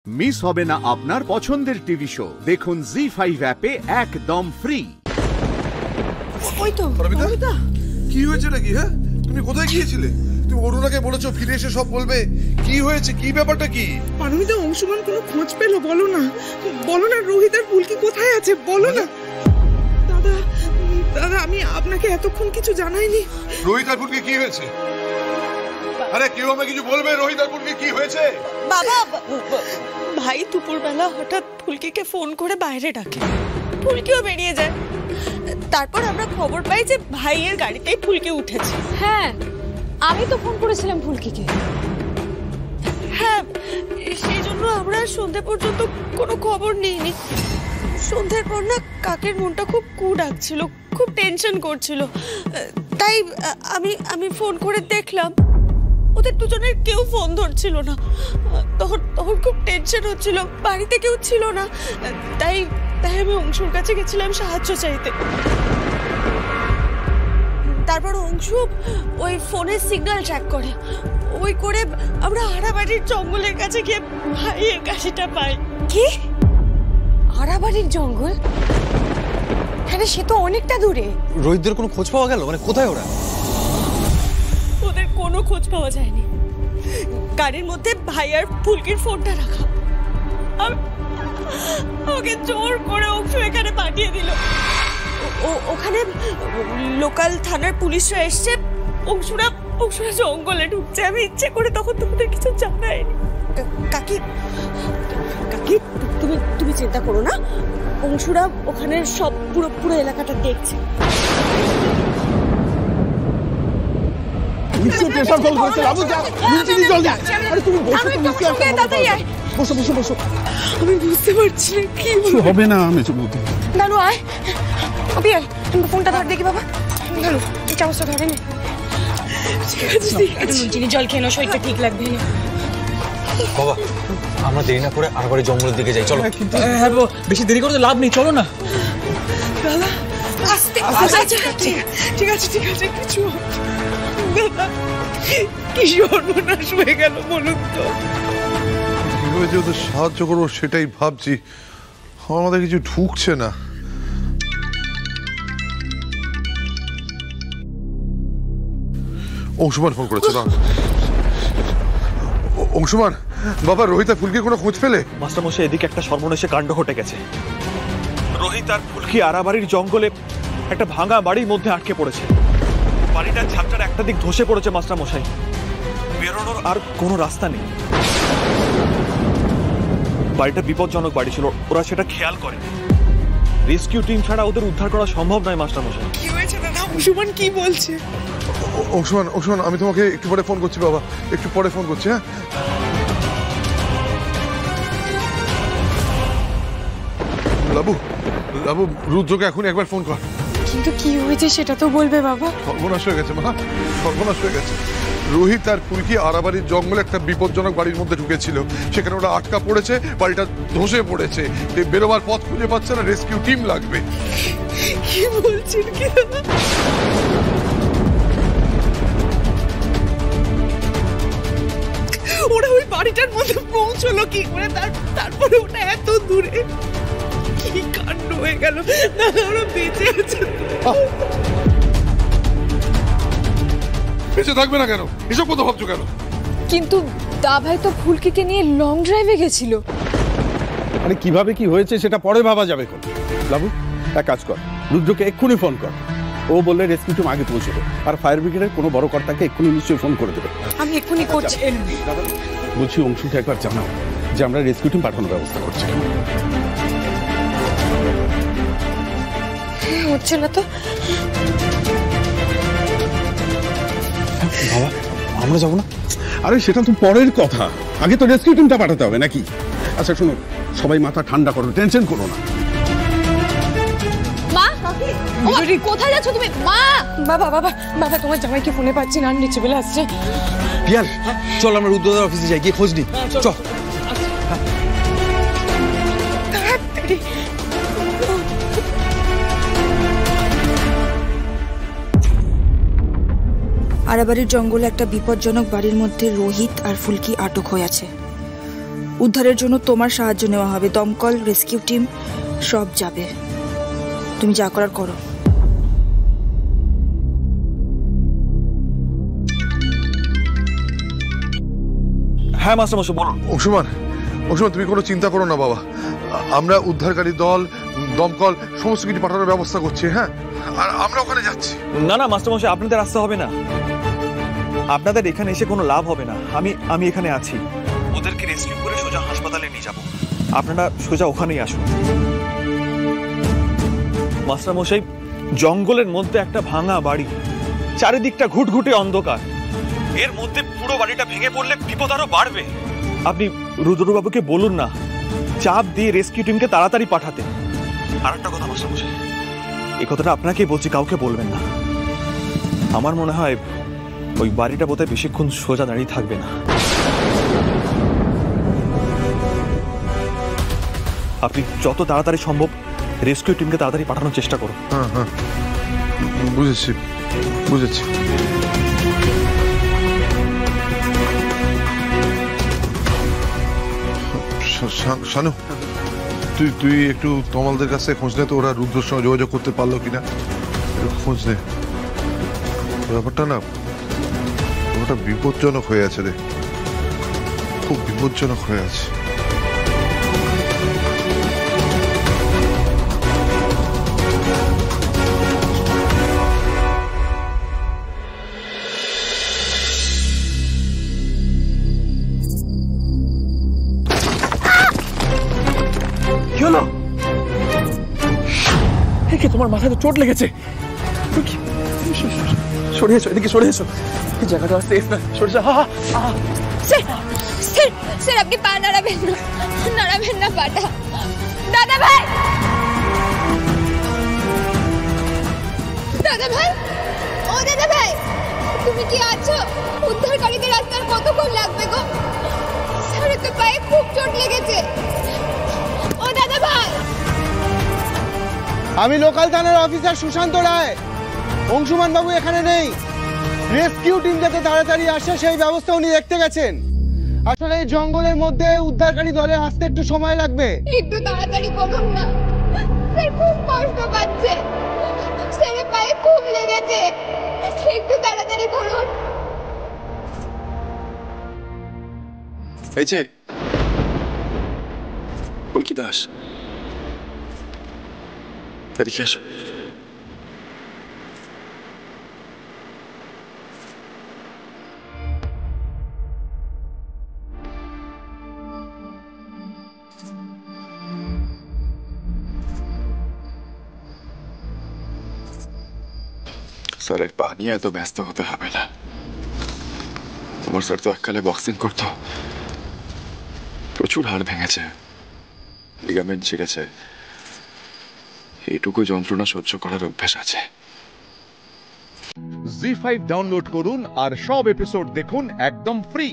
Miss হবে না আপনার পছন্দের টিভি শো। দেখুন জি5 অ্যাপে একদম ফ্রি। ওই তো পারমিতা, কি হয়েছে নাকি? হ্যাঁ, তুমি কোথায় গিয়েছিলে? তুমি অরুণাকে বলেছো ফিরে এসে সব বলবে। কি হয়েছে, কি ব্যাপারটা কি? পারমিতা অংশমান কোনো খোঁজ পেলো? বলো না, বলো না। রোহিত আর ফুলকি কোথায় আছে বলো না। দাদা দাদা, আমি আপনাকে এতক্ষণ কিছু জানাইনি। রোহিত আর ফুলকি কি হয়েছে? আরে কেউ আমাকে কিছু বলবে, রোহিত আর ফুলকি কি হয়েছে? বাবা, ভাই দুপুরবেলা হঠাৎ ফুলকিকে ফোন করে বাইরে ডাকে, ফুলকিও বেরিয়ে যায়। তারপর আমরা খবর পাই যে ভাইয়ের গাড়িতেই ফুলকি উঠেছে। হ্যাঁ, আমি তো ফোন করেছিলাম ফুলকিকে। হ্যাঁ, সেই জন্য আমরা সন্ধ্যে পর্যন্ত কোনো খবর নিইনি। সন্ধ্যের পর না কাকের মনটা খুব কু ডাকছিল, খুব টেনশন করছিল। তাই আমি ফোন করে দেখলাম ওদের দুজনের কেউ ফোন ধরছিল না। তখন খুব টেনশন হচ্ছিল, বাড়িতে কেউ ছিল না। তাই আমি অংশুর কাছে গেছিলাম সাহায্য চাইতে। তারপর অংশু ওই ফোনের সিগন্যাল ট্র্যাক করে, ওই করে আমরা আড়াবাড়ির জঙ্গলের কাছে গিয়ে ভাইয়ের গাড়িটা পাই। কি আড়াবাড়ির জঙ্গল? হ্যাঁ, সে তো অনেকটা দূরে। রোহিতদের কোনো খোঁজ পাওয়া গেল? মানে কোথায় ওরা? ওদের কোনো খোঁজ পাওয়া যায়নি। গাড়ির মধ্যে ভাই আর ফুলকির ফোনটা রাখা। ওকে জোর করে অংশু এখানে পাঠিয়ে দিল। ওখানে লোকাল থানার পুলিশরা এসছে। অংশুরা জঙ্গলে ঢুকছে। আমি ইচ্ছে করে তখন তোমাদের কিছু জানাইনি। কাকি তুমি চিন্তা করো না, অংশুরা ওখানে সব পুরো এলাকাটা দেখছে। আমি বুঝতে পারছি না কি হবে না। আমি নানু আয়, তুমি ফোনটা ধর দেখি বাবা। নানু চামচটা ধরে নে। ঠিক আছে, চিনি জল খেয়ে নাও, শরীরটা ঠিক লাগবে। বাবা, আমরা দেরি না করে আড়াবাড়ি জঙ্গলের দিকে যাই, চলো। হ্যাঁ, বেশি দেরি করতে লাভ নেই, চলো না। দাদা আস্তে আস্তে। ঠিক আছে কিছু দাদা, কি সর্বনাশ হয়ে গেল বলুন তো। কিভাবে যে ওদের সাহায্য করবো সেটাই ভাবছি। আমাদের কিছু ঢুকছে না। অংশুমান ফোন করেছে না? অংশুমান, বাবা রোহিত আর ফুলকির কোনো খোঁজ পেলে? মাস্টারমশাই, এদিকে একটা সর্বনেশে কাণ্ড ঘটে গেছে। রোহিত আর ফুলকি আড়াবাড়ির জঙ্গলে একটা ভাঙা বাড়ির মধ্যে আটকে পড়েছে। বাড়িটার ছাদটার একটা দিক ধসে পড়েছে মাস্টারমশাই, বেরোনোর আর কোনো রাস্তা নেই। বাড়িটা বিপজ্জনক বাড়ি ছিল, ওরা সেটা খেয়াল করে। রেস্কিউ টিম ছাড়া ওদের উদ্ধার করা সম্ভব নয় মাস্টারমশাই। কি হয়েছে দাদা? অংশুমান কি বলছে? অংশুমান, আমি তোমাকে একটু পরে ফোন করছি বাবা, একটু পরে ফোন করছি। হ্যাঁ, লাবু রুদ্রকে এখন একবার ফোন কর। কিন্তু কি হয়েছে সেটা তো বলবে বাবা। সর্বনাশ হয়ে গেছে মা, সর্বনাশ হয়ে গেছে। রোহিত আর ফুলকি আড়াবাড়ির জঙ্গলে একটা বিপজ্জনক বাড়ির মধ্যে ঢুকেছিল। সেখানে ওরা আটকা পড়েছে, বাড়িটা ধসে পড়েছে। বেরোবার পথ খুঁজে পাচ্ছে না, রেস্কিউ টিম লাগবে। কি বলছেন কি? ওরা ওই বাড়িটার মধ্যে পৌঁছলো কি করে? তারপরে ওটা এত দূরে, কি কাণ্ড হয়ে গেল। দাদা ওরা বেঁচে আছে? বেঁচে থাকবে না কেন? এসব কথা ভাবছো কেন? কিন্তু দা ভাই তো ফুলকিকে নিয়ে লং ড্রাইভে গেছিল। আরে কিভাবে কি হয়েছে সেটা পরে ভাবা যাবে। লাবু, এক কাজ কর, রুদ্রকে এক্ষুনি ফোন কর। ও বললে রেস্কিউ টিম আগে পৌঁছবে, আর ফায়ার ব্রিগেডের কোনো বড় কর্তাকে এক্ষুনি নিশ্চয়ই ফোন করে দেবে। আমি এক্ষুনি করছি। বলছি অংশুকে একবার জানাও যে আমরা রেস্কিউ টিম পাঠানোর ব্যবস্থা করছি। হচ্ছে না তো। বাবা, আমরা যাবো না? আরে সেটা তো পরের কথা, আগে তো রেস্কিউ টিমটা পাঠাতে হবে নাকি? আচ্ছা শোনো, সবাই মাথা ঠান্ডা করো, টেনশন করো না। মা, কোথায় যাচ্ছ তুমি? মা, বাবা তোমার জামাইকে ফোনে পাচ্ছি না, নিচে বেলা আসছে। পিয়ার, চল আমরা রুদ্রদার অফিসে যাই, গিয়ে খোঁজ নিই। চল। আড়াবাড়ির জঙ্গলে একটা বিপজ্জনক বাড়ির মধ্যে রোহিত আর ফুলকি আটক হয়ে আছে। উদ্ধারের জন্য তোমার সাহায্য নেওয়া হবে, দমকল, রেস্কিউ টিম সব যাবে। তুমি যা করার করো। হ্যাঁ মাস্টারমশাই বলুন। অংশুমান, তুমি কোনো চিন্তা করো না বাবা, আমরা উদ্ধারকারী দল, দমকল সমস্ত কিছু পাঠানোর ব্যবস্থা করছি। হ্যাঁ, আর আমরা ওখানে যাচ্ছি। না না মাস্টারমশাই, আপনাদের আসতে হবে না, আপনাদের এখানে এসে কোনো লাভ হবে না। আমি এখানে আছি, ওদেরকে রেস্কিউ করে সোজা হাসপাতালে নিয়ে যাব, আপনারা সোজা ওখানেই আসুন। মাস্টারমশাই, জঙ্গলের মধ্যে একটা ভাঙা বাড়ি, চারিদিকটা ঘুটঘুটে অন্ধকার, এর মধ্যে পুরো বাড়িটা ভেঙে পড়লে বিপদ আরো বাড়বে। আপনি রুদ্রবাবুকে বলুন না চাপ দিয়ে রেস্কিউ টিমকে তাড়াতাড়ি পাঠাতে। আর একটা কথা মাস্টারমশাই, এই কথাটা আপনাকেই বলছি, কাউকে বলবেন না। আমার মনে হয় ওই বাড়িটা বোধহয় বেশিক্ষণ সোজা দাঁড়িয়ে থাকবে না। আপনি যত তাড়াতাড়ি সম্ভব রেস্কিউ টিমকে তাড়াতাড়ি পাঠানোর চেষ্টা করুন। হ্যাঁ হ্যাঁ, বুঝেছি। শানু, তুই একটু তমালদের কাছে খোঁজ নে তো, ওরা রুদ্রের সঙ্গে যোগাযোগ করতে পারলো কিনা, খোঁজ নে। ব্যাপারটা না, ওটা বিপজ্জনক হয়ে আছে রে, খুব বিপজ্জনক হয়ে আছে। কি হলো? তোমার মাথায় তো চোট লেগেছে, সরে এসো, এদিকে সরে এসো, এই জায়গাটা সেফ না, সরে যা। স্যার আপনি পা নাড়াবেন না পাটা। দাদা ভাই, ও দাদা ভাই, তুমি কি আছো? উদ্ধারকারীদের আসতে আর কতক্ষণ লাগবে গো? স্যার তো পায়ে খুব চোট লেগেছে। ও দাদা ভাই। আমি লোকাল থানার অফিসার সুশান্ত রায়। অংশুমান বাবু এখানে নেই, রেস্কিউ টিম যাতে তাড়াতাড়ি আসে সেই ব্যবস্থা উনি দেখতে গেছেন। আসলে এই জঙ্গলের মধ্যে উদ্ধারকারী দলে আসতে একটু সময় লাগবে। একটু তাড়াতাড়ি করুন না, স্যার খুব কষ্ট পাচ্ছে, স্যারের পায়ে খুব লেগেছে, একটু তাড়াতাড়ি করুন। এই যে ফুলকি দাস, এদিকে এসো। স্যারের পা নিয়ে এত ব্যস্ত হতে হবে না। তোমার স্যার তো এককালে বক্সিং করতো, প্রচুর হাড় ভেঙেছে, লিগামেন্ট ছিঁড়েছে, এইটুকু যন্ত্রণা সহ্য করার অভ্যাস আছে। জি5 ডাউনলোড করুন আর সব এপিসোড দেখুন একদম ফ্রি।